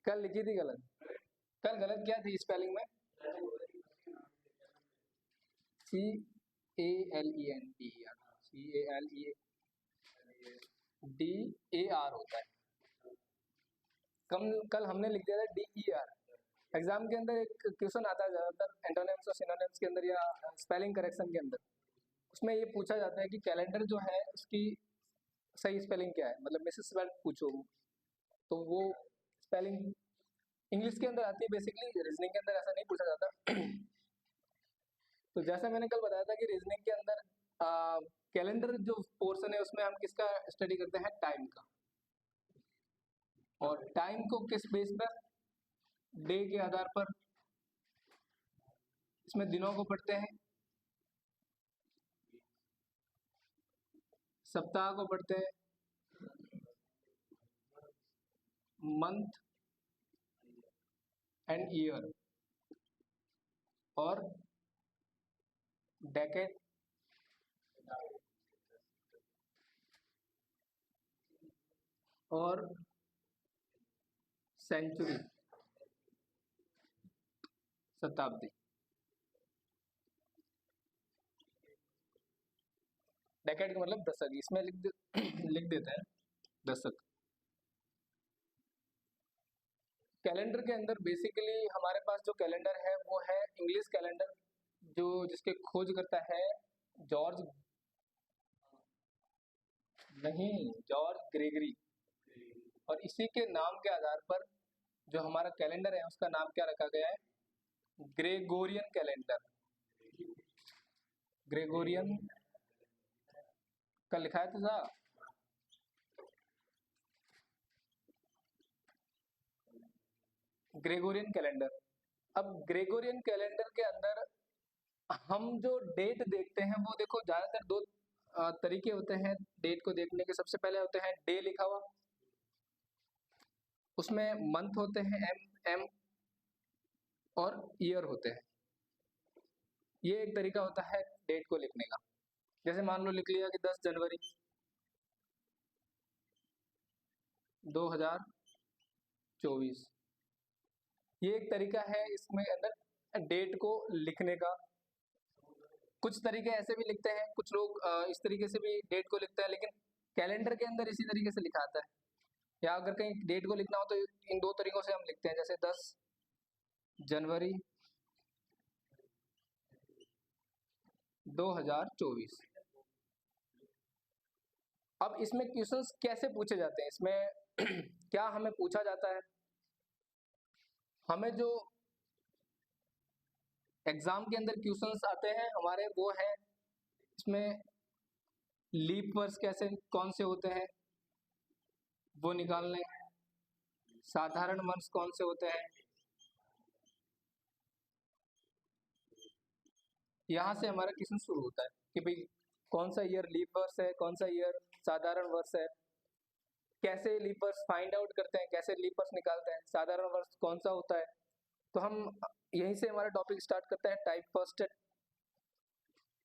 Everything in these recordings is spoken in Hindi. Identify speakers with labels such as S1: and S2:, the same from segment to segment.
S1: कल लिखी थी गलत। कल गलत क्या थी स्पेलिंग में? CALENDER होता है। कल हमने लिख दिया था DER। एग्जाम के अंदर एक क्वेश्चन आता है ज्यादातर एंटोनिम्स और सिनोनिम्स के अंदर या स्पेलिंग करेक्शन के अंदर, उसमें ये पूछा जाता है कि कैलेंडर जो है उसकी सही स्पेलिंग क्या है, मतलब मिसेस वर्ड पूछो, तो वो स्पेलिंग इंग्लिश के अंदर आती है बेसिकली, रीजनिंग के अंदर ऐसा नहीं पूछा जाता। तो जैसा मैंने कल बताया था कि रीजनिंग के अंदर कैलेंडर जो पोर्शन है उसमें हम किसका स्टडी करते हैं? टाइम का। और टाइम को किस बेस पर? डे के आधार पर। इसमें दिनों को पढ़ते हैं, सप्ताह को पढ़ते हैं, मंथ एंड ईयर, और डेकेड, और सेंचुरी, शताब्दी। डेकेड का मतलब दशक, इसमें लिख देते हैं दशक। कैलेंडर के अंदर बेसिकली हमारे पास जो कैलेंडर है वो है इंग्लिश कैलेंडर, जो जिसके खोज करता है जॉर्ज ग्रेगरी। और इसी के नाम के आधार पर जो हमारा कैलेंडर है उसका नाम क्या रखा गया है? Gregorian calendar. ग्रेगोरियन का लिखा है तो था ग्रेगोरियन कैलेंडर। अब ग्रेगोरियन कैलेंडर के अंदर हम जो डेट देखते हैं वो देखो ज्यादातर दो तरीके होते हैं डेट को देखने के। सबसे पहले होते हैं डे लिखा हुआ, उसमें मंथ होते हैं एम, और ईयर होते हैं। ये एक तरीका होता है डेट को लिखने का। जैसे मान लो लिख लिया कि 10 जनवरी 2024, ये एक तरीका है इसमें अंदर डेट को लिखने का। कुछ तरीके ऐसे भी लिखते हैं, कुछ लोग इस तरीके से भी डेट को लिखते हैं, लेकिन कैलेंडर के अंदर इसी तरीके से लिखा आता है। या अगर कहीं डेट को लिखना हो तो इन दो तरीकों से हम लिखते हैं, जैसे 10 जनवरी 2024। अब इसमें क्वेश्चंस कैसे पूछे जाते हैं? इसमें क्या हमें पूछा जाता है? हमें जो एग्जाम के अंदर क्वेश्चंस आते हैं हमारे वो है इसमें लीप वर्ष कैसे कौन से होते हैं वो निकालने, साधारण वर्ष कौन से होते हैं, यहाँ से हमारा क्वेश्चन शुरू होता है कि भाई कौन सा ईयर लीप वर्ष है, कौन सा ईयर साधारण वर्ष है, कैसे लीप वर्ष फाइंड आउट करते हैं, कैसे लीप वर्ष निकालते हैं, साधारण वर्ष कौन सा होता है। तो हम यहीं से हमारा टॉपिक स्टार्ट करते हैं टाइप फर्स्ट,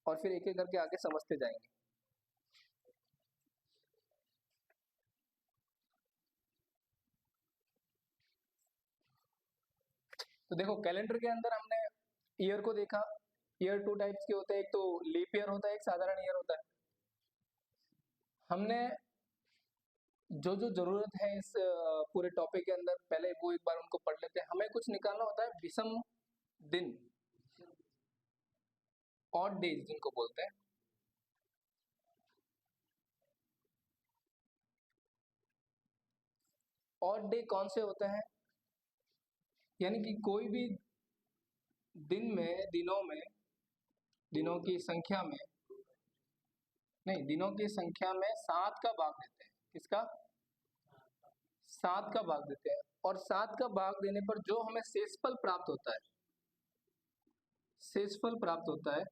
S1: और फिर एक एक करके आगे समझते जाएंगे। तो देखो कैलेंडर के अंदर हमने ईयर को देखा। ईयर टू टाइप्स के होते हैं, एक तो लीप ईयर होता है, एक साधारण ईयर होता है। हमने जो जो जरूरत है इस पूरे टॉपिक के अंदर पहले वो एक बार उनको पढ़ लेते हैं। हमें कुछ निकालना होता है विषम दिन, ऑड डेज जिनको बोलते हैं। ऑड डे कौन से होते हैं? यानी कि कोई भी दिन में दिनों की संख्या में, नहीं, दिनों की संख्या में 7 का भाग देते हैं। किसका? 7 का भाग देते हैं। और 7 का भाग देने पर जो हमें शेषफल प्राप्त होता है, शेषफल प्राप्त होता है,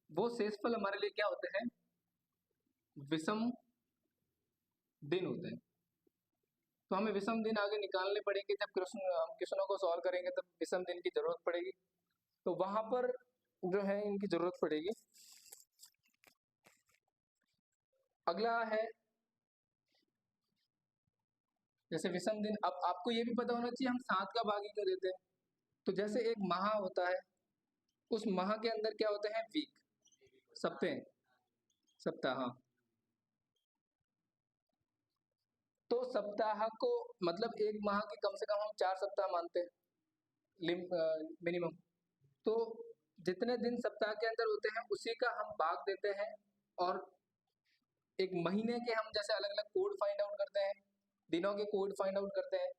S1: वो शेषफल हमारे लिए क्या होते हैं? विषम दिन होते हैं। तो हमें विषम दिन आगे निकालने पड़ेंगे, जब हम क्वेश्चनों को सॉल्व करेंगे तब विषम दिन की जरूरत पड़ेगी। तो वहां पर जो है इनकी जरूरत पड़ेगी। अगला है जैसे विषम दिन, अब आपको ये भी पता होना चाहिए हम 7 का भाग ही क्यों देते हैं। तो जैसे एक माह होता है, उस माह के अंदर क्या होते हैं, वीक, सप्ताह, सप्ताह, हाँ। तो सप्ताह को मतलब एक माह के कम से कम हम 4 सप्ताह मानते हैं मिनिमम। तो जितने दिन सप्ताह के अंदर होते हैं उसी का हम भाग देते हैं, और एक महीने के हम जैसे अलग अलग कोड फाइंड आउट करते हैं, दिनों के कोड फाइंड आउट करते हैं।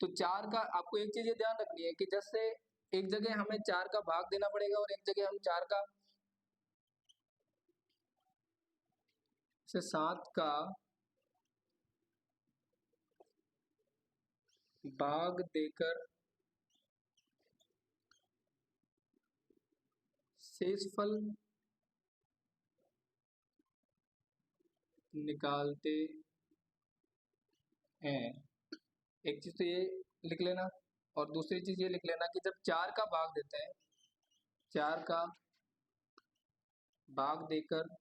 S1: तो 4 का आपको एक चीज ये ध्यान रखनी है कि जैसे एक जगह हमें 4 का भाग देना पड़ेगा और एक जगह हम 4 का से 7 का भाग देकर शेषफल निकालते हैं। एक चीज तो ये लिख लेना, और दूसरी चीज ये लिख लेना कि जब 4 का भाग देते हैं, 4 का भाग देकर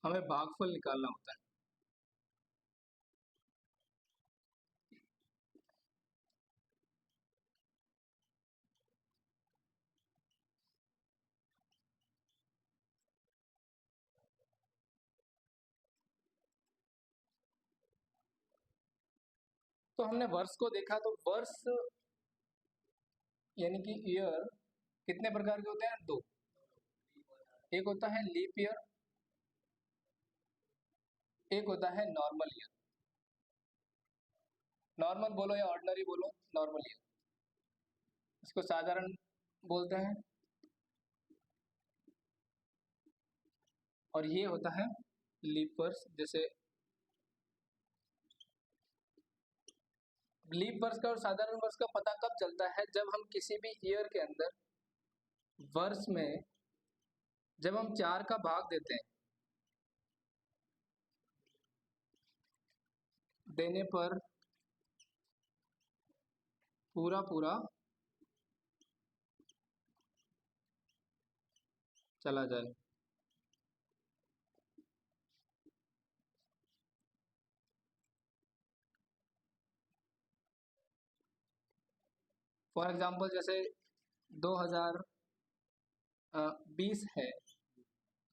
S1: हमें भागफल निकालना होता है। तो हमने वर्ष को देखा, तो वर्ष यानी कि ईयर कितने प्रकार के होते हैं, 2। एक होता है लीप ईयर, एक होता है नॉर्मल ईयर। नॉर्मल बोलो या ऑर्डिनरी बोलो, नॉर्मल ईयर, इसको साधारण बोलते हैं। और ये होता है लीप वर्ष। जैसे लीप वर्ष का और साधारण वर्ष का पता कब चलता है, जब हम किसी भी ईयर के अंदर वर्ष में जब हम 4 का भाग देते हैं, देने पर पूरा पूरा चला जाए। फॉर एग्जाम्पल जैसे 2020 है,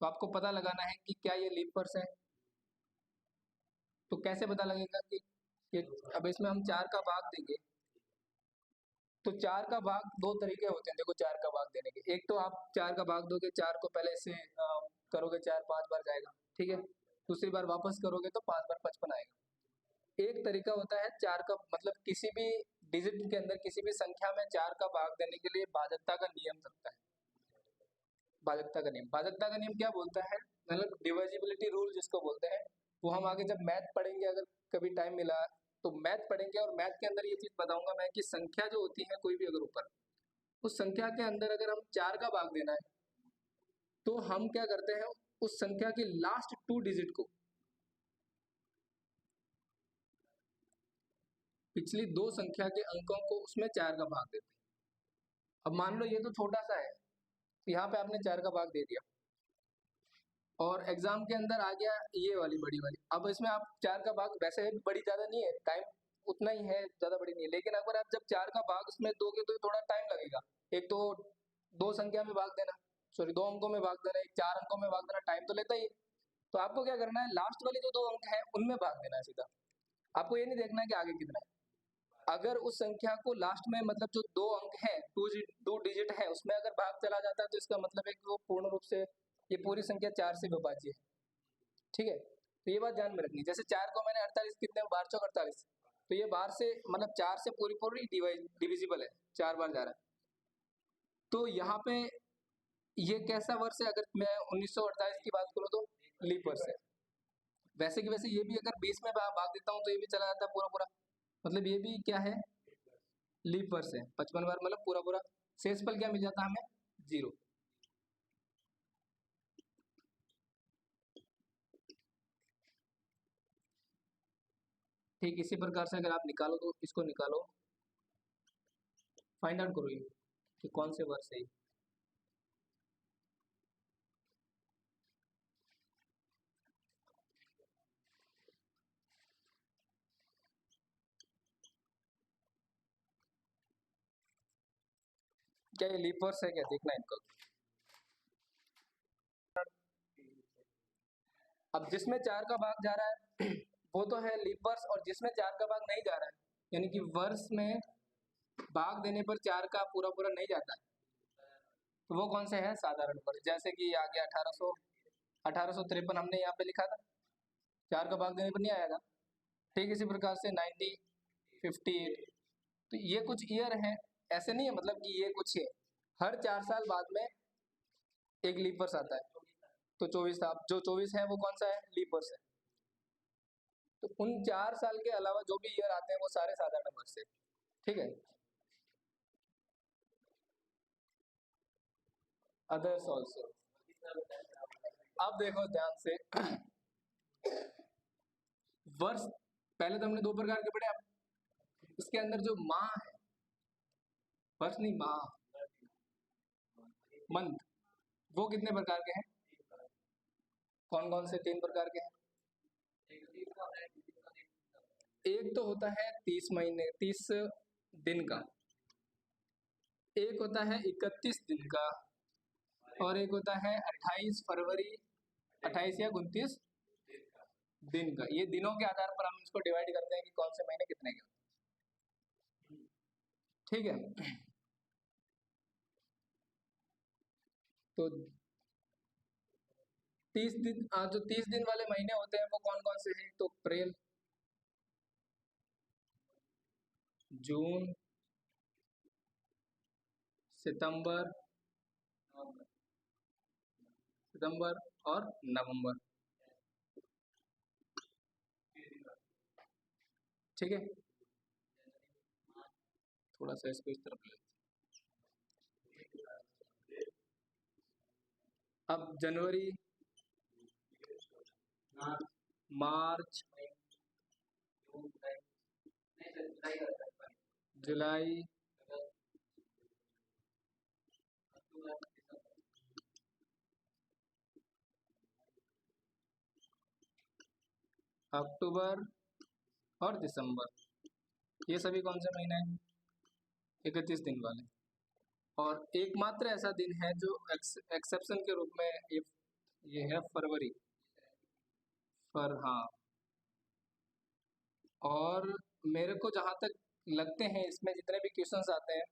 S1: तो आपको पता लगाना है कि क्या ये लीप वर्ष है। तो कैसे पता लगेगा कि अब इसमें हम 4 का भाग देंगे, तो 4 का भाग दो तरीके होते हैं। देखो 4 का भाग देने के, एक तो आप 4 का भाग दोगे, 4 को पहले से करोगे, 4 5 बार जाएगा, ठीक है। दूसरी बार वापस करोगे तो 5 बार 55 आएगा। एक तरीका होता है 4 का मतलब किसी भी डिजिट के अंदर किसी भी संख्या में 4 का भाग देने के लिए भाजकता का नियम लगता है। भाजकता का नियम, भाजकता का नियम क्या बोलता है, मतलब डिविजिबिलिटी रूल जिसको बोलते हैं। वो हम आगे जब मैथ पढ़ेंगे, अगर कभी टाइम मिला तो मैथ पढ़ेंगे, और मैथ के अंदर ये चीज बताऊंगा मैं कि संख्या जो होती है कोई भी अगर ऊपर, उस संख्या के अंदर अगर हम 4 का भाग देना है, तो हम क्या करते हैं, उस संख्या के लास्ट 2 डिजिट को, पिछली 2 संख्या के अंकों को उसमें 4 का भाग देते हैं। अब मान लो ये तो छोटा सा है, यहाँ पे आपने 4 का भाग दे दिया, और एग्जाम के अंदर आ गया ये वाली बड़ी वाली। अब इसमें आप 4 का भाग, वैसे बड़ी ज्यादा नहीं है, टाइम उतना ही है, ज्यादा बड़ी नहीं है, लेकिन अगर आप जब 4 का भाग उसमें दोगे तो थोड़ा टाइम लगेगा। एक तो 2 संख्या में भाग देना, सॉरी 2 अंकों में भाग देना, एक 4 अंकों में भाग देना, टाइम तो लेता ही है। तो आपको क्या करना है, लास्ट वाले जो 2 अंक है उनमें भाग देना है सीधा। आपको ये नहीं देखना है कि आगे कितना है। अगर उस संख्या को लास्ट में मतलब जो 2 अंक है, 2 डिजिट है, उसमें अगर भाग चला जाता है, तो इसका मतलब है कि वो पूर्ण रूप से ये पूरी संख्या 4 से विभाज्य है, ठीक है। तो ये बात ध्यान में रखनी, जैसे 4 को मैंने 48 कितने बार, 48, तो ये बाहर से मतलब 4 से पूरी पूरी डिविजिबल है, 4 बार जा रहा है। तो यहाँ पे ये कैसा वर्ष है, अगर मैं 1948 की बात करूँ तो लीप वर्ष है। वैसे कि वैसे ये भी अगर 20 में भाग देता हूँ तो ये भी चला जाता है पूरा पूरा, मतलब ये भी क्या है, लीप वर्ष है। 55 बार मतलब पूरा पूरा। शेषफल क्या मिल जाता है हमें, 0। ठीक इसी प्रकार से अगर आप निकालो तो इसको निकालो, फाइंड आउट करो ये कि कौन से वर्ष है ये। क्या ये लीप वर्ष है क्या, देखना इनको। अब जिसमें 4 का भाग जा रहा है वो तो है लीप वर्ष, और जिसमें 4 का भाग नहीं जा रहा है यानी कि वर्ष में भाग देने पर 4 का पूरा पूरा नहीं जाता है, तो वो कौन सा है, साधारण वर्ष। जैसे कि आ गया 1853 हमने यहाँ पे लिखा था, 4 का भाग देने पर नहीं आया था। ठीक इसी प्रकार से 1958, तो ये कुछ ईयर हैं, ऐसे नहीं है मतलब कि ये कुछ है, हर 4 साल बाद में एक लीप वर्ष आता है। तो 24 था, जो 24 है वो कौन सा है, लीप वर्ष है। तो उन 4 साल के अलावा जो भी ईयर आते हैं वो सारे साधारण वर्ष है। ठीक है, अदर्स ऑल्सो। अब देखो ध्यान से वर्ष पहले तो हमने 2 प्रकार के पढ़े, अब इसके अंदर जो माह है, वर्ष नहीं माह, मंथ, वो कितने प्रकार के हैं, कौन कौन से 3 प्रकार के हैं। एक तो होता है 30 महीने 30 दिन का, एक होता है 31 दिन का, और एक होता है 28 फरवरी 28 या 29 दिन का। ये दिनों के आधार पर हम इसको डिवाइड करते हैं कि कौन से महीने कितने के। ठीक है, तो 30 दिन जो 30 दिन वाले महीने होते हैं वो कौन कौन से हैं, तो अप्रैल, जून, सितंबर सितंबर और नवंबर। ठीक है, थोड़ा सा इसको इस तरफ ले। अब जनवरी, मार्च, जुलाई, अक्टूबर और दिसंबर, ये सभी कौन से महीने हैं, 31 दिन वाले। और एकमात्र ऐसा दिन है जो एक्सेप्शन के रूप में ये है फरवरी, हाँ। और मेरे को जहां तक लगते हैं इसमें जितने भी क्वेश्चंस आते हैं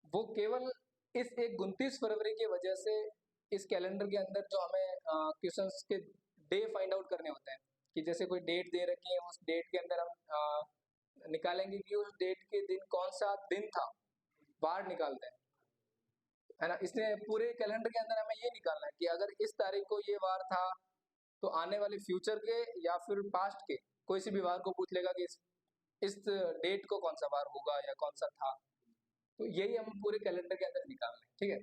S1: वो केवल इस एक 29 फरवरी की वजह से इस कैलेंडर के अंदर जो हमें क्वेश्चंस के डे फाइंड आउट करने होते हैं, कि जैसे कोई डेट दे रखी है, उस डेट के अंदर हम निकालेंगे कि उस डेट के दिन कौन सा दिन था, वार निकालते हैं, है ना। इसलिए पूरे कैलेंडर के अंदर हमें ये निकालना है कि अगर इस तारीख को ये वार था तो आने वाले फ्यूचर के या फिर पास्ट के कोई सी भी वार को पूछ लेगा कि इस डेट को कौन सा वार होगा या कौन सा था। तो यही हम पूरे कैलेंडर के अंदर निकाल रहे हैं। ठीक है,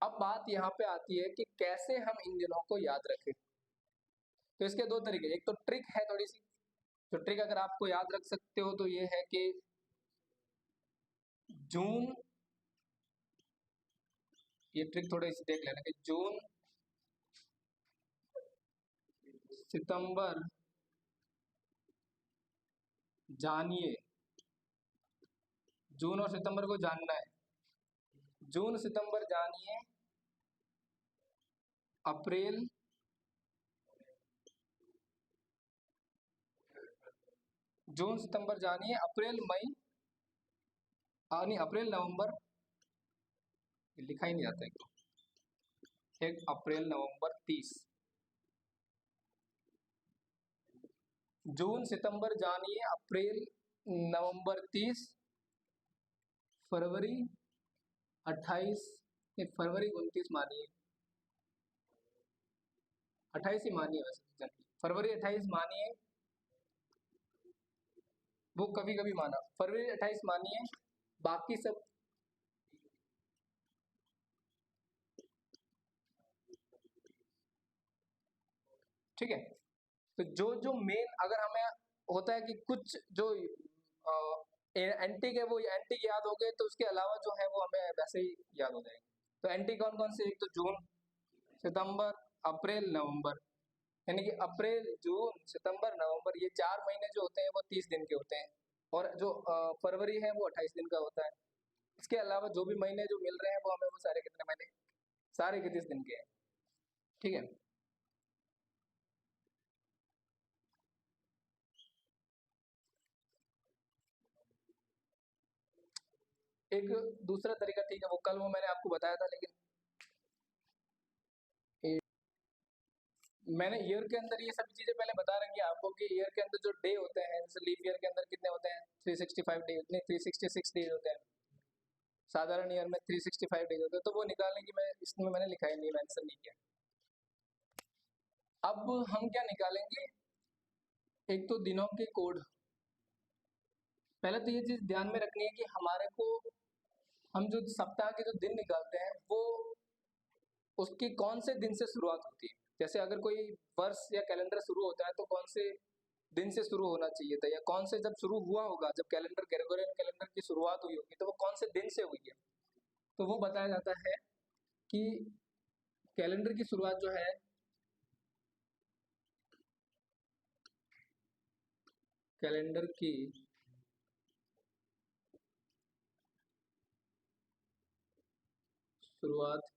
S1: अब बात यहाँ पे आती है कि कैसे हम इन दिनों को याद रखें। तो इसके 2 तरीके, एक तो ट्रिक है थोड़ी सी, तो ट्रिक अगर आपको याद रख सकते हो तो ये है कि जून, ये ट्रिक थोड़ी सी देख लेना कि जून, सितंबर जानिए, जून और सितंबर को जानना है, जून सितंबर जानिए, अप्रैल, जून सितंबर जानिए, अप्रैल मई, नहीं अप्रैल नवंबर, लिखा ही नहीं जाता है, एक अप्रैल नवंबर 30, जून सितंबर जानिए, अप्रैल नवंबर 30, फरवरी 28, फरवरी 29 मानिए, 28 ही मानिए वैसे, फरवरी 28 मानिए, वो कभी कभी माना, फरवरी 28 मानिए, बाकी सब ठीक है। तो जो जो मेन अगर हमें होता है कि कुछ जो एंटिक है वो एंटिक याद हो गए तो उसके अलावा जो है वो हमें वैसे ही याद हो जाएंगे। तो एंटिक कौन कौन से, एक तो जून, सितंबर, अप्रैल, नवंबर, यानी कि अप्रैल, जून, सितंबर, नवंबर, ये 4 महीने जो होते हैं वो 30 दिन के होते हैं, और जो फरवरी है वो 28 दिन का होता है। इसके अलावा जो भी महीने जो मिल रहे हैं वो हमें वो सारे कितने महीने, सारे 31 दिन के हैं। ठीक है, एक दूसरा तरीका, ठीक है वो कल वो मैंने आपको बताया था, लेकिन मैंने ईयर के अंदर ये सब चीजें पहले बता रखी है आपको कि ईयर के अंदर जो डे होते हैं, जैसे लीप ईयर के अंदर कितने होते हैं, 365 डे, नहीं 366 डेज होते हैं। साधारण ईयर में 365 डेज होते हैं, तो वो निकालने की मैं इसमें मैंने लिखा ही नहीं, मेंशन नहीं किया। अब हम क्या निकालेंगे, एक तो दिनों के कोड। पहले तो ये चीज ध्यान में रखनी है कि हमारे को, हम जो सप्ताह के जो दिन निकालते हैं वो उसकी कौन से दिन से शुरुआत होती है। जैसे अगर कोई वर्ष या कैलेंडर शुरू होता है तो कौन से दिन से शुरू होना चाहिए था, या कौन से जब शुरू हुआ होगा, जब कैलेंडर ग्रेगोरियन कैलेंडर की शुरुआत हुई होगी तो वो कौन से दिन से हुई है। तो वो बताया जाता है कि कैलेंडर की शुरुआत जो है, कैलेंडर की शुरुआत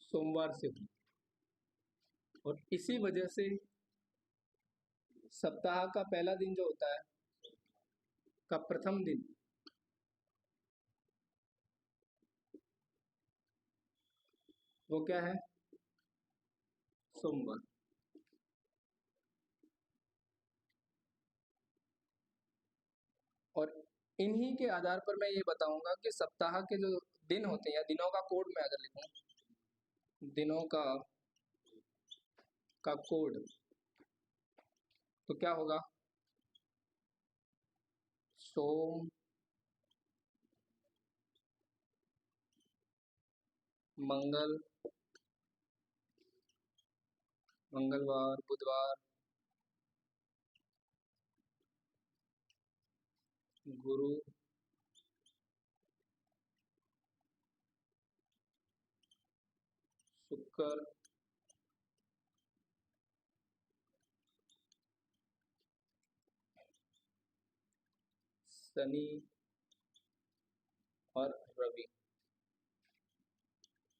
S1: सोमवार से हुई, और इसी वजह से सप्ताह का पहला दिन जो होता है, का प्रथम दिन वो क्या है, सोमवार। और इन्हीं के आधार पर मैं ये बताऊंगा कि सप्ताह के जो दिन होते हैं, या दिनों का कोड मैं अगर लिखूं, दिनों का कोड, तो क्या होगा, सोम, मंगल, मंगलवार, बुधवार, गुरु, शुक्र, शनि और रवि।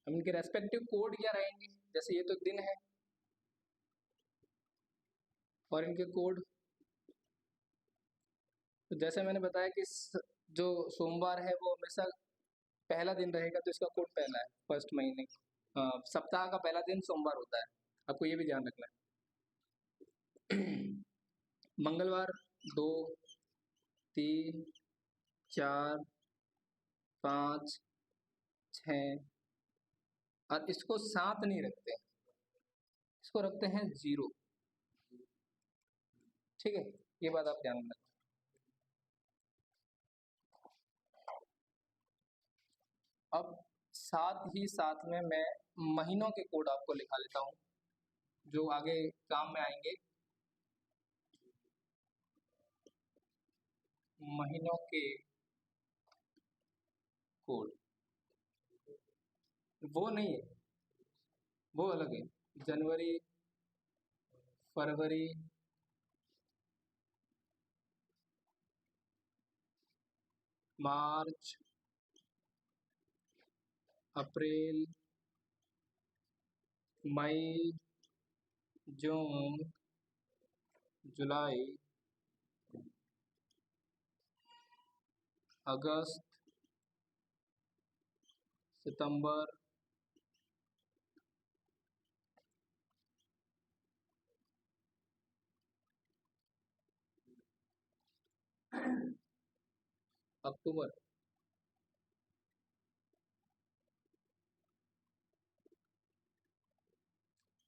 S1: हम इनके रेस्पेक्टिव कोड क्या रहेंगे, जैसे ये तो दिन है और इनके कोड, तो जैसे मैंने बताया कि जो सोमवार है वो हमेशा पहला दिन रहेगा, तो इसका कोड पहला है, फर्स्ट महीने, सप्ताह का पहला दिन सोमवार होता है, आपको ये भी ध्यान रखना है। मंगलवार 2, 3, 4, 5, 6, और इसको 7 नहीं रखते, इसको रखते हैं 0। ठीक है, ये बात आप ध्यान में रखना। अब साथ ही साथ में मैं महीनों के कोड आपको लिखा लेता हूँ, जो आगे काम में आएंगे। महीनों के कोड वो नहीं है, वो अलग है। जनवरी, फरवरी, मार्च, अप्रैल, मई, जून, जुलाई, अगस्त, सितंबर, अक्टूबर,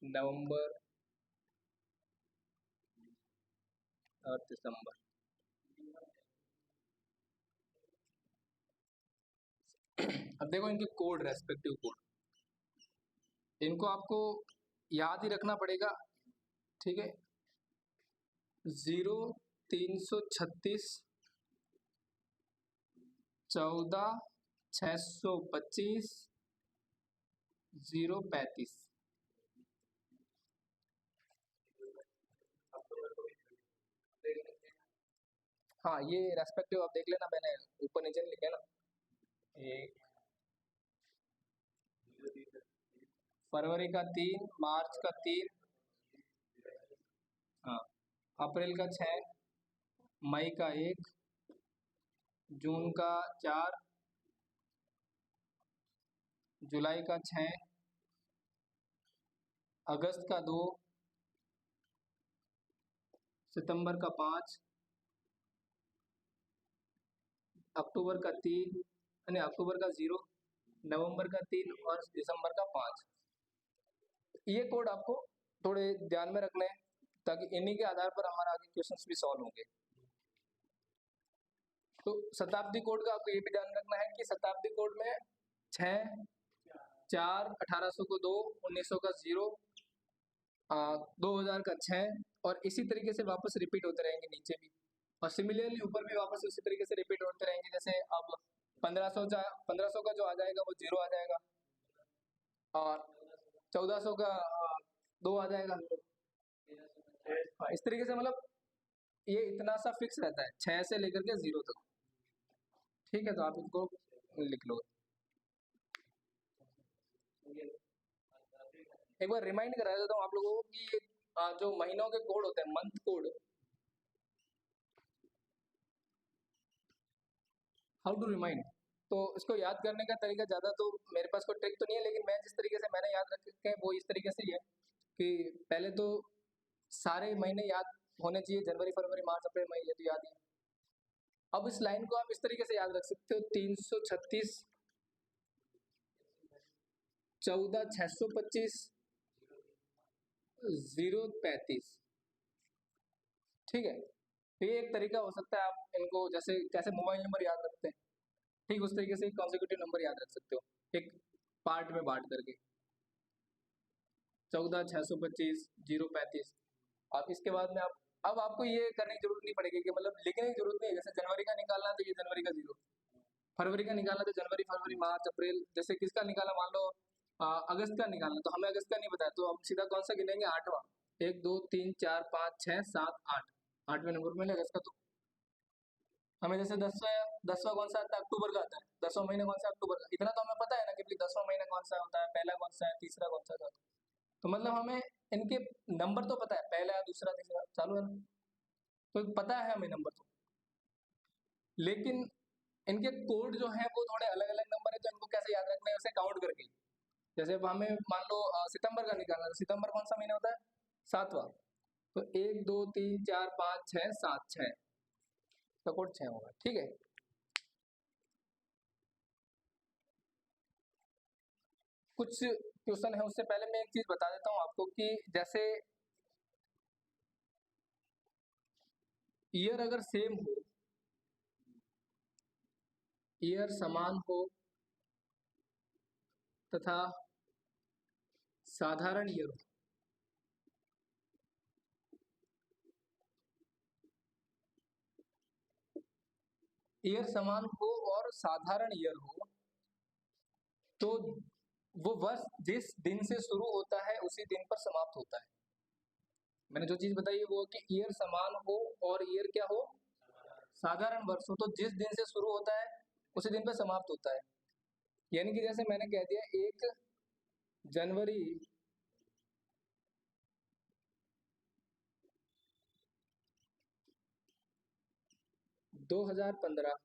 S1: नवंबर और दिसंबर। अब देखो इनके कोड, रेस्पेक्टिव कोड, इनको आपको याद ही रखना पड़ेगा। ठीक है, 0, 336, 14, 625, 035। हाँ ये रेस्पेक्टिव आप देख लेना, मैंने ऊपर नीचे नहीं लिखे ना। एक फरवरी का 3, मार्च का 3, हाँ अप्रैल का 6, मई का 1, जून का 4, जुलाई का 6, अगस्त का 2, सितंबर का 5, अक्टूबर का 3, यानी अक्टूबर का 0, नवंबर का 3 और दिसंबर का 5। ये कोड आपको थोड़े ध्यान में रखने हैं ताकि इन्हीं के आधार पर हमारा आगे क्वेश्चंस भी सॉल्व होंगे। तो शताब्दी कोड का आपको ये भी ध्यान रखना है कि शताब्दी कोड में 6, 4, 1800 को 2, 1900 का 0, 2000 का 6, और इसी तरीके से वापस रिपीट होते रहेंगे नीचे भी, और सिमिलरली ऊपर भी वापस उसी तरीके से रिपीट होते रहेंगे। जैसे अब 1500 का जो आ जाएगा वो 0 आ जाएगा, और 1400 का 2 आ जाएगा। इस तरीके से मतलब ये इतना सा फिक्स रहता है 6 से लेकर के 0 तक। ठीक है, तो आप इसको लिख लो। एक बार रिमाइंड करा देता हूँ आप लोगों को कि जो महीनों के कोड होते हैं, month code, how to remind, तो इसको याद करने का तरीका ज़्यादा तो मेरे पास कोई ट्रिक तो नहीं है, लेकिन मैं जिस तरीके से मैंने याद रखे हैं वो इस तरीके से ही है कि पहले तो सारे महीने याद होने चाहिए, जनवरी फरवरी मार्च अप्रैल मई, ये तो याद ही है। अब इस लाइन को आप इस तरीके से याद रख सकते हो, 336, 14, 625, 035। ठीक है, तो ये एक तरीका हो सकता है, आप इनको जैसे कैसे मोबाइल नंबर याद रखते हैं, ठीक उस तरीके से कॉन्सेक्यूटिव नंबर याद रख सकते हो, एक पार्ट में बांट करके 14, 625, 035। आप इसके बाद में आप अब आपको ये करने की जरूरत नहीं पड़ेगी कि मतलब लिखने की जरूरत नहीं है, जैसे जनवरी का निकालना तो ये जनवरी का 0, फरवरी का निकालना तो जनवरी फरवरी मार्च अप्रैल, जैसे किसका निकाला मान लो अगस्त का निकालना, तो हमें अगस्त का नहीं बताया तो हम सीधा कौन सा गिनेंगे, 8वां, 1 2 3 4 5 6 7 8, 8वें नंबर में अगस्त का। तो हमें जैसे 10वां कौन सा आता है, अक्टूबर का आता है, 10वां महीना कौन सा अक्टूबर का, इतना तो हमें पता है ना कि 10वां महीना कौन सा होता है, पहला कौन सा है, तीसरा कौन सा होता है। तो मतलब हमें इनके नंबर तो पता है, पहला दूसरा तीसरा चालू है ना, तो पता है हमें नंबर तो, लेकिन इनके कोड जो है वो थोड़े अलग अलग नंबर है, तो इनको कैसे याद रखना है, उसे काउंट करके। जैसे अब हमें मान लो सितंबर का निकालना, तो सितंबर कौन सा महीना होता है, 7वां, तो 1 2 3 4 5 6 7, 6 का कोड 6 होगा। ठीक है, कुछ क्वेश्चन है, उससे पहले मैं एक चीज बता देता हूँ आपको कि जैसे ईयर अगर सेम हो, ईयर समान हो तथा साधारण ईयर हो, ईयर समान हो और साधारण ईयर हो, तो वो वर्ष जिस दिन से शुरू होता है उसी दिन पर समाप्त होता है। मैंने जो चीज बताई है वो कि ईयर समान हो और ईयर क्या हो, साधारण वर्ष हो, तो जिस दिन से शुरू होता है उसी दिन पर समाप्त होता है। यानी कि जैसे मैंने कह दिया 1 जनवरी 2015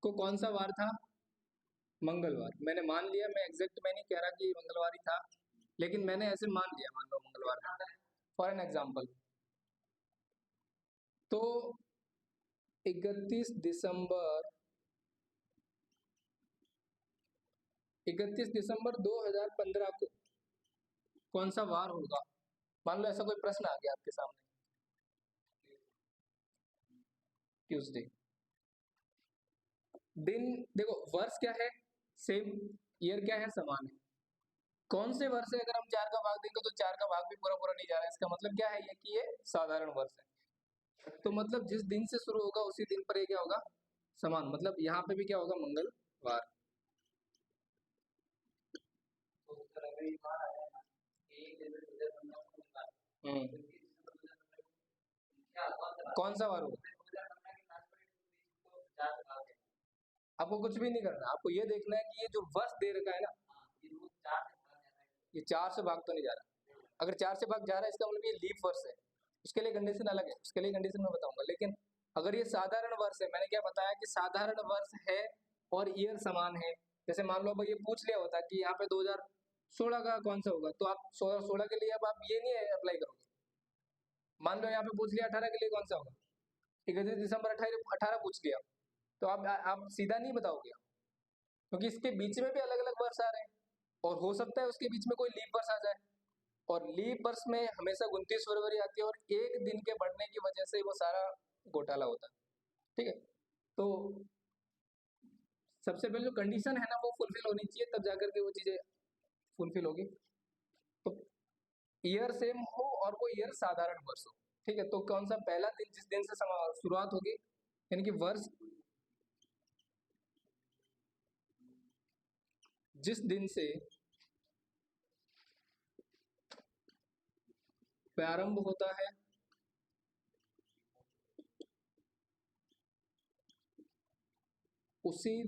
S1: को कौन सा वार था, मंगलवार। मैंने मान लिया, मैं एग्जैक्ट मैं नहीं कह रहा कि मंगलवार ही था, लेकिन मैंने ऐसे मान लिया, मान लो मंगलवार था फॉर एन एग्जाम्पल। तो 31 दिसंबर 2015 को कौन सा वार होगा, मान लो ऐसा कोई प्रश्न आ गया आपके सामने, ट्यूसडे। दिन देखो, वर्ष क्या है सेम, ईयर क्या है समान है, कौन से वर्ष से अगर हम 4 का भाग देंगे तो 4 का भाग भी पूरा पूरा नहीं जा रहा है, इसका मतलब क्या है ये कि ये साधारण वर्ष है। तो मतलब जिस दिन से शुरू होगा उसी दिन पर ये क्या होगा, समान, मतलब यहाँ पे भी क्या होगा, मंगलवार। हम्म कौन सा वार होगा? आपको कुछ भी नहीं करना, आपको ये देखना है कि ये जो वर्ष दे रखा है ना, ये 4 से भाग तो नहीं जा रहा। अगर 4 से भाग जा रहा है इसका मतलब ये लीप वर्ष है, उसके लिए कंडीशन अलग है, उसके लिए कंडीशन मैं बताऊंगा। लेकिन अगर ये साधारण वर्ष है, मैंने क्या बताया कि साधारण वर्ष है और ईयर समान है। जैसे मान लो अब ये पूछ लिया होता कि यहाँ पे 2016 का कौन सा होगा, तो आप 16 के लिए अब आप ये नहीं अप्लाई करोगे। मान लो यहाँ पे पूछ लिया 18 के लिए कौन सा होगा, 31 दिसंबर 18 पूछ लिया, तो आप सीधा नहीं बताओगे, क्योंकि इसके बीच में भी अलग अलग वर्ष आ रहे हैं और हो सकता है उसके बीच में कोई लीप वर्ष आ जाए, और लीप वर्ष में हमेशा 29 फरवरी आती है और एक दिन के बढ़ने की वजह से वो सारा घोटाला होता है। ठीक है, तो सबसे पहले जो कंडीशन है ना वो फुलफिल होनी चाहिए, तब जाकर के वो चीजें फुलफिल होगी। तो ईयर सेम हो और वो ईयर साधारण वर्ष हो। ठीक है, तो कौन सा पहला दिन जिस दिन से शुरुआत होगी, यानी कि वर्ष जिस दिन से प्रारंभ होता है उसी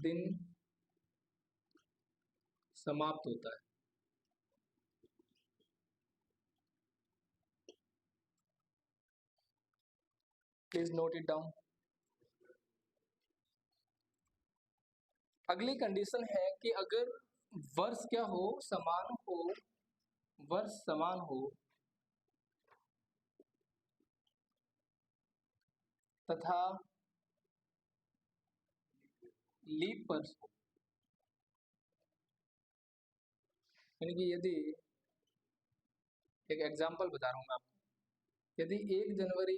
S1: दिन समाप्त होता है। Please note it down. अगली कंडीशन है कि अगर वर्ष क्या हो, समान हो, वर्ष समान हो तथा लीप वर्ष हो, यानी कि यदि, एक एग्जांपल बता रहा हूं मैं आपको, यदि 1 जनवरी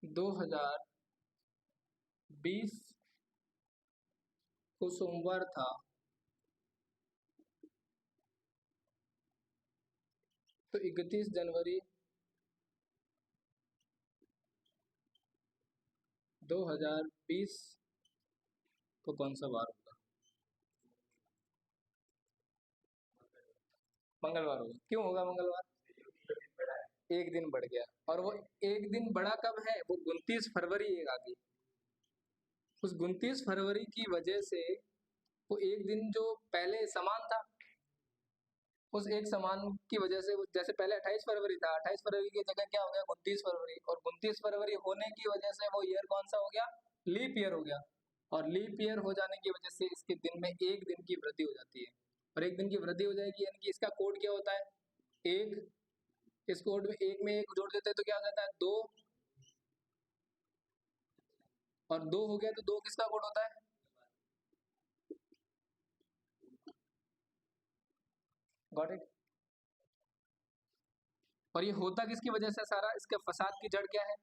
S1: 2020 को सोमवार था, तो 31 जनवरी 2020 को कौन सा वार होगा? मंगलवार होगा। क्यों होगा मंगलवार? एक दिन बढ़ गया, और वो एक दिन बढ़ा कब है? वो 29 फरवरी एक आ गई, उस 29 फरवरी की वजह से वो एक दिन जो पहले समान था, उस एक समान की वजह से जैसे पहले 28 फरवरी था, 28 फरवरी की जगह क्या हो गया 29 फरवरी, और 29 फरवरी होने की वजह से वो ईयर कौन सा हो गया? लीप ईयर हो गया, और लीप ईयर हो जाने की वजह से इसके दिन में एक दिन की वृद्धि हो जाती है, और एक दिन की वृद्धि हो जाएगी, यानी कि इसका कोड क्या होता है? एक, इस कोड में एक जोड़ देते हैं तो क्या हो जाता है? 2, और 2 हो गया तो 2 किसका कोड होता है? Got it? और ये होता किसकी वजह से सारा, इसके फसाद की जड़ क्या है?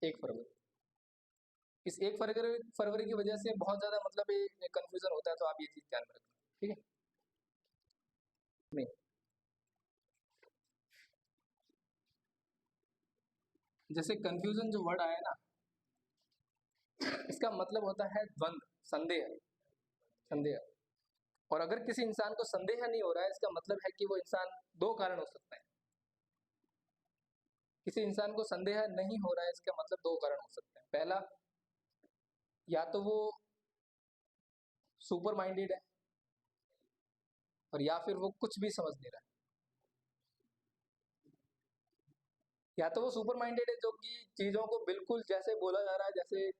S1: 1 फरवरी। इस 1 फरवरी की वजह से बहुत ज्यादा मतलब ये कंफ्यूजन होता है, तो आप ये चीज ध्यान में रखना। ठीक है, नहीं, जैसे कंफ्यूजन जो वर्ड आया ना, इसका मतलब होता है द्वंद, संदेह, संदेह। और अगर किसी इंसान को संदेह नहीं हो रहा है, इसका मतलब है कि वो इंसान, दो कारण हो सकते हैं। किसी इंसान को संदेह नहीं हो रहा है, इसका मतलब दो कारण हो सकते हैं। पहला, या तो वो सुपर माइंडेड है, और या फिर वो कुछ भी समझ नहीं रहा है। या तो वो सुपर माइंडेड है जो कि चीजों को बिल्कुल जैसे बोला जा रहा है, जैसे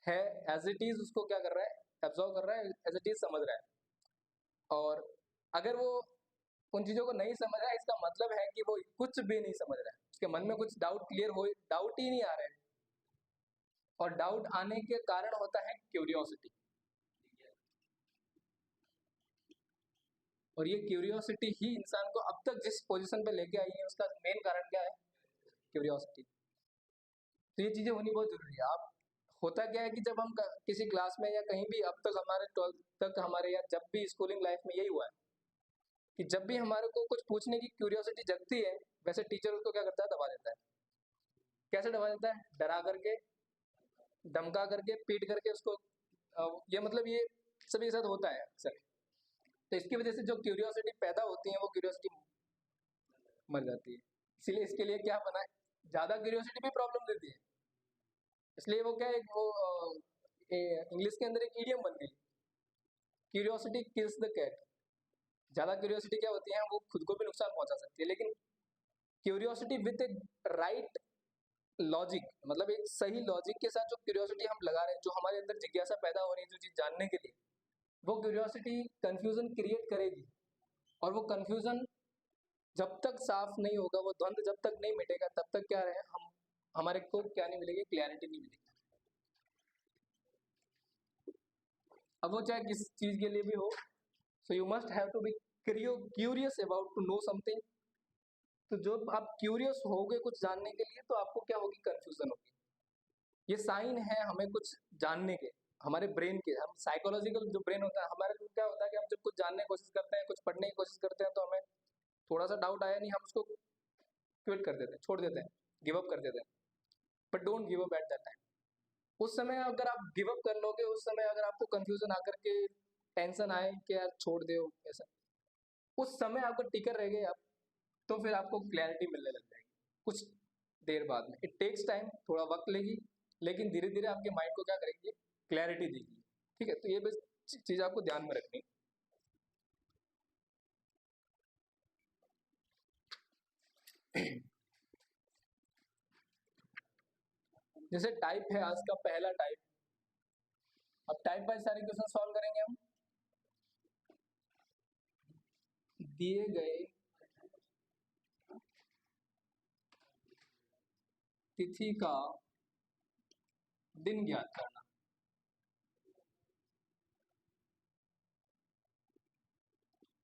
S1: है एज इट इज, उसको क्या कर रहा है? एब्जॉर्व कर रहा है, एज इट इज समझ रहा है। और अगर वो उन चीजों को नहीं समझ रहा है, इसका मतलब है कि वो कुछ भी नहीं समझ रहा है, उसके मन में कुछ डाउट क्लियर हो, डाउट ही नहीं आ रहा है। और डाउट आने के कारण होता है क्यूरियोसिटी, और ये क्यूरियोसिटी ही इंसान को अब तक जिस पोजीशन पे लेके आई है, उसका मेन कारण क्या है? क्यूरियोसिटी। तो ये चीजें होनी बहुत जरूरी है। आप, होता क्या है कि जब हम किसी क्लास में या कहीं भी, अब तक हमारे 12th तक हमारे, या जब भी स्कूलिंग लाइफ में यही हुआ है कि जब भी हमारे को कुछ पूछने की क्यूरियोसिटी जगती है, वैसे टीचर उसको क्या करता है? दबा देता है। कैसे दबा देता है? डरा करके, धमका करके, पीट करके उसको, ये मतलब ये सभी के साथ होता है अक्सर। तो इसकी वजह से जो क्यूरियोसिटी पैदा होती है, वो क्यूरियोसिटी मर जाती है। इसीलिए इसके लिए क्या बना है, ज़्यादा क्यूरियोसिटी भी प्रॉब्लम देती है, इसलिए वो क्या है, वो इंग्लिश के अंदर एक ईडियम बन गई, क्यूरियोसिटी किल्स द कैट। ज़्यादा क्यूरियोसिटी क्या होती है, वो खुद को भी नुकसान पहुंचा सकती है, लेकिन curiosity with A right logic, मतलब एक सही लॉजिक के साथ जो क्यूरियोसिटी हम लगा रहे हैं, जो हमारे अंदर जिज्ञासा पैदा हो रही है जो चीज़ जानने के लिए, वो क्यूरियोसिटी कंफ्यूजन क्रिएट करेगी। और वो कंफ्यूजन जब तक साफ नहीं होगा, वो द्वंद जब तक नहीं मिटेगा, तब तक क्या रहे हम, हमारे को क्या नहीं मिलेगी, क्लैरिटी नहीं मिलेगी। अब वो चाहे किस चीज के लिए भी हो, so you must have to be curious about to know something. तो जब आप क्यूरियस होगे कुछ जानने के लिए, तो आपको क्या होगी, कंफ्यूजन होगी। ये साइन है हमें कुछ जानने के, हमारे ब्रेन के, हम साइकोलॉजिकल जो ब्रेन होता है हमारे को क्या होता है कि हम जब कुछ जानने की कोशिश करते हैं, कुछ पढ़ने की कोशिश करते हैं, तो हमें थोड़ा सा डाउट आया नहीं, हम उसको क्विट कर देते हैं, छोड़ देते हैं, गिव अप कर देते हैं। But don't give up at that time. उस समय अगर आप गिव अप कर लोगे, उस समय अगर आपको कंफ्यूजन आकर के टेंशन आए कि यार छोड़ दो ऐसा, उस समय आपको टिकर रह गए आप, तो फिर आपको क्लैरिटी मिलने लग जाएगी कुछ देर बाद में। इट टेक्स टाइम, थोड़ा वक्त लेगी, लेकिन धीरे धीरे आपके माइंड को क्या करेगी, क्लैरिटी देगी। ठीक है, तो ये बस चीज आपको ध्यान में रखनी। जैसे टाइप है आज का पहला टाइप, अब टाइप बाय सारे क्वेश्चन सॉल्व करेंगे हम। दिए गए तिथि का दिन ज्ञात करना।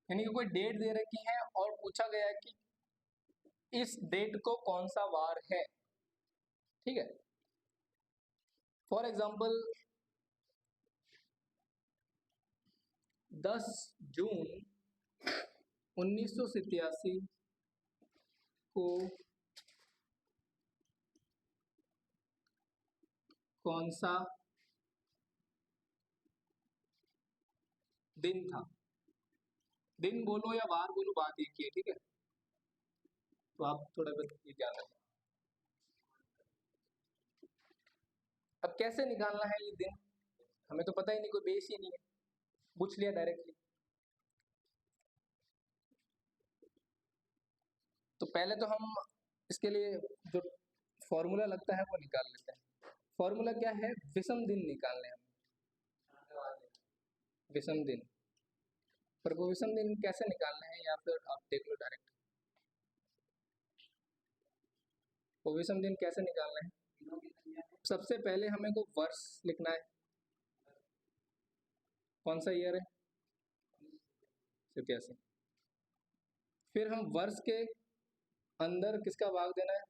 S1: यानी कि कोई डेट दे रखी है और पूछा गया है कि इस डेट को कौन सा वार है। ठीक है, फॉर एग्जाम्पल 10 जून 1987 को कौन सा दिन था। दिन बोलो या वार बोलो, बात एक ही है। ठीक है, तो आप थोड़ा बस ये ध्यान रखें। अब कैसे निकालना है ये दिन, हमें तो पता ही नहीं, कोई बेस ही नहीं है, पूछ लिया डायरेक्टली। तो पहले तो हम इसके लिए जो फॉर्मूला लगता है वो निकाल लेते हैं। फॉर्मूला क्या है, विषम दिन निकालने हैं हमें, विषम दिन। पर वो विषम दिन कैसे निकालने हैं, या फिर आप देख लो डायरेक्ट, वो विषम दिन कैसे निकालना है। सबसे पहले हमें को वर्ष लिखना है, कौन सा ईयर है, 87। फिर हम वर्ष के अंदर किसका भाग देना है,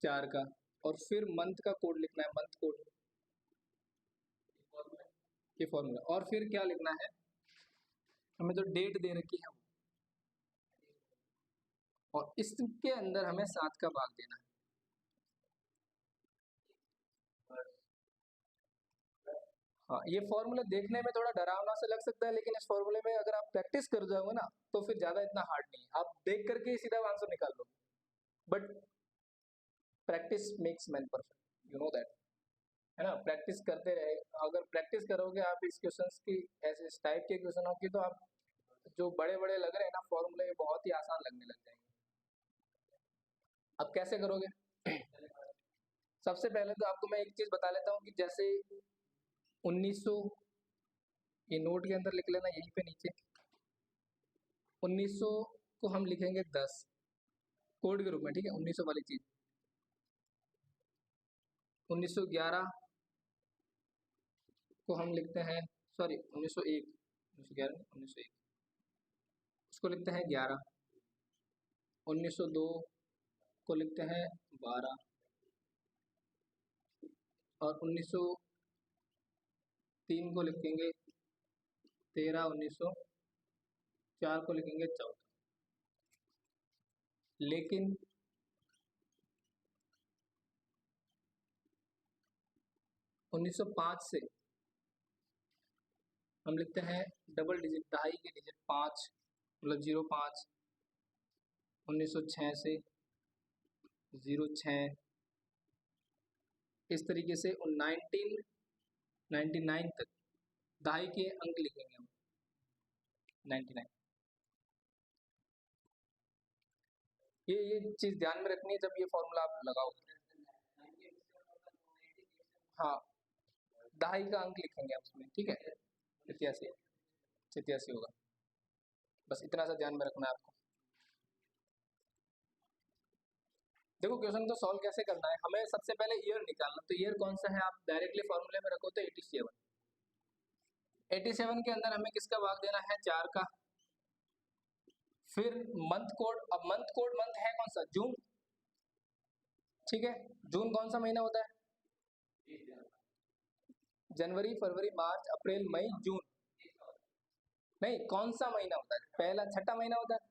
S1: 4 का, और फिर मंथ का कोड लिखना है, मंथ कोड, ये फॉर्मूला। और फिर क्या लिखना है, हमें जो डेट दे रखी है, और इसके अंदर हमें 7 का भाग देना है। हाँ, ये फॉर्मूला देखने में थोड़ा डरावना से लग सकता है, लेकिन इस फॉर्मूले में अगर आप प्रैक्टिस कर जाओगे ना, तो फिर ज्यादा इतना हार्ड नहीं है, आप देख करके ही सीधा आंसर निकाल लोगे। But practice makes man perfect, you know that, है ना। प्रैक्टिस करते रहे, अगर प्रैक्टिस करोगे आप इस क्वेश्चंस की, ऐसे इस टाइप के क्वेश्चनों की, तो आप जो बड़े बड़े लग रहे हैं ना फॉर्मूले, बहुत ही आसान लगने लग जाएंगे। अब कैसे करोगे, सबसे पहले तो आपको मैं एक चीज बता लेता हूँ कि जैसे 1900, ये नोट के अंदर लिख लेना यहीं पे नीचे, 1900 को हम लिखेंगे 10 कोड के रूप में। ठीक है, 1900 वाली चीज, 1911 को हम लिखते हैं, सॉरी 1901, 1911 1901, उसको लिखते हैं 11। 1902 को लिखते हैं 12, और 1903 को लिखेंगे 13, 1904 को लिखेंगे 14। लेकिन 1905 से हम लिखते हैं डबल डिजिट, दहाई के डिजिट 5, मतलब 05, 1906 से 06 इस तरीके से 1999 तक दहाई के अंक लिखेंगे हम 99। ये चीज ध्यान में रखनी है जब ये फॉर्मूला आप लगाओ। हाँ, दहाई का अंक लिखेंगे हम उसमें, ठीक है। 87 87 होगा, बस इतना सा ध्यान में रखना है आपको। देखो क्वेश्चन को सॉल्व कैसे करना है, हमें सबसे पहले ईयर निकालना। तो ईयर कौन सा है, आप डायरेक्टली फॉर्मूले में रखो तो 87। 87 के अंदर हमें किसका भाग देना है, 4 का। फिर मंथ कोड, अब मंथ कोड मंथ है कौन सा, जून, ठीक है। जून कौन सा महीना होता है, जनवरी फरवरी मार्च अप्रैल मई जून, नहीं कौन सा महीना होता है, पहला छठा महीना होता है।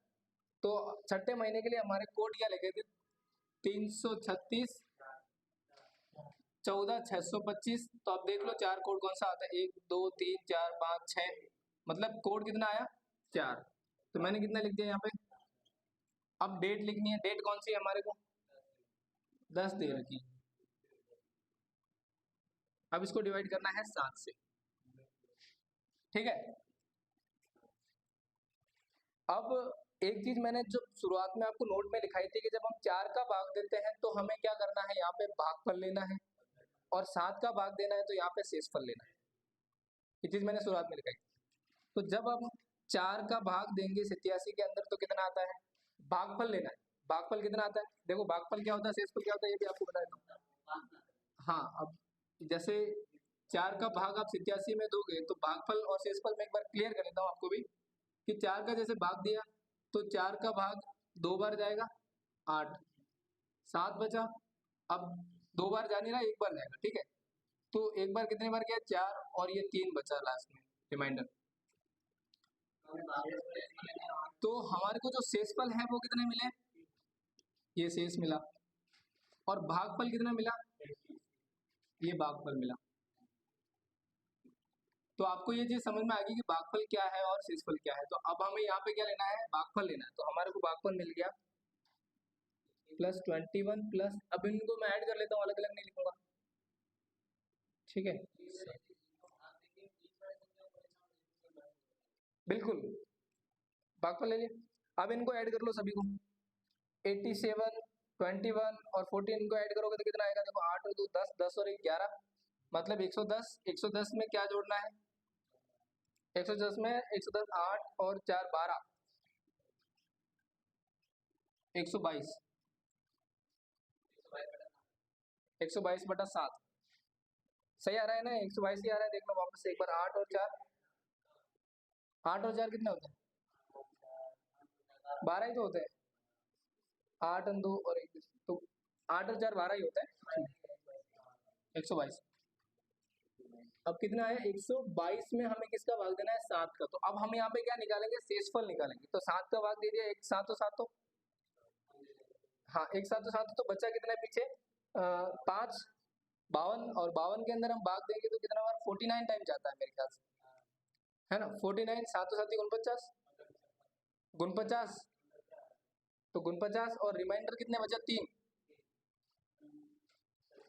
S1: तो छठे महीने के लिए हमारे कोड क्या लिखे थे, 336 14 625। तो आप देख लो 4 कोड कौन सा आता है, 1 2 3 4 5 6, मतलब कोड कितना आया, 4। तो मैंने कितना लिख दिया यहाँ पे। अब डेट लिखनी है, डेट कौन सी है हमारे को, 10 दे रखी। अब इसको डिवाइड करना है 7 से, ठीक है। अब एक चीज मैंने जो शुरुआत में आपको नोट में लिखाई थी कि जब हम 4 का भाग देते हैं तो हमें क्या करना है, यहाँ पे भागफल लेना है, और 7 का भाग देना है तो यहाँ पे शेषफल लेना है। ये चीज मैंने शुरुआत में लिखाई। तो जब हम 4 का भाग देंगे 87 के अंदर तो कितना आता है, भागफल लेना है। भागफल कितना आता है, देखो भागफल क्या होता है, शेषफल क्या होता है, ये भी आपको बता देता हूँ। हाँ, अब जैसे 4 का भाग आप 87 में दोगे तो भागफल और शेषफल में एक बार क्लियर कर देता हूँ आपको भी, कि 4 का जैसे भाग दिया तो 4 का भाग 2 बार जाएगा 8, 7 बचा। अब 2 बार जा नहीं रहा, 1 बार जाएगा, ठीक है। तो एक बार कितने बार गया, 4, और ये 3 बचा लास्ट में रिमाइंडर। तो हमारे को जो शेषफल है वो कितने मिले, ये शेष मिला, और भागफल कितना मिला, ये भागफल मिला। तो आपको ये चीज समझ में आ गई कि भागफल क्या है और शेषफल क्या है। तो अब हमें यहाँ पे क्या लेना है, भागफल लेना है। तो हमारे को भागफल मिल गया प्लस 21 प्लस, अब इनको मैं ऐड कर लेता हूँ, अलग अलग नहीं लिखूंगा, ठीक है। बिल्कुल, भागफल ले लिया। अब इनको ऐड कर लो सभी को, 87 21 और 14 को ऐड करोगे तो कितना आएगा, देखो 8 और 2 10, 10 और 1 11, मतलब 110। 110 में क्या जोड़ना है, 110 में 110 8 और 4 12, 122, 122/7 सही आ रहा है ना, 122 ही आ रहा है। देख लो वापस से एक बार, 8 और 4, 8 और 4 कितने होते हैं, 12 ही तो होते हैं, 8 और 2 और 1, तो 8 और 4 12 ही होता है, 122। अब कितना है, 122 में हमें किसका भाग देना है, 7 का। तो अब हम यहाँ पे क्या निकालेंगे, शेषफल निकालेंगे। तो 7 का भाग दे दिया, एक 7 और 7 तो, हाँ एक 7 और 7 तो बचा कितना है पीछे, 5 52, और 52 के अंदर हम भाग देंगे तो कितना बार, 49 टाइम जाता है मेरे ख्याल से, है ना। 49 7 और 7 49, 49, तो 49 और रिमाइंडर कितने बचा, 3।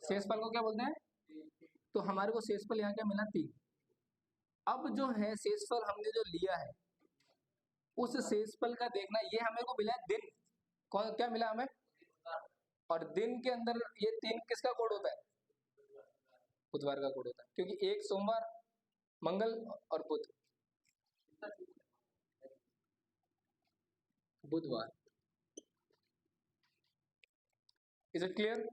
S1: शेषफल को क्या बोलते हैं, तो हमारे को शेषफल यहाँ क्या मिला, 3। अब जो है शेषफल हमने जो लिया है, उस शेषफल का देखना, ये हमें को मिला है दिन, कौन क्या मिला हमें, और दिन के अंदर ये 3 किसका कोड होता है, बुधवार का कोड होता है, क्योंकि एक सोमवार मंगल और बुध, बुधवार। Is it clear.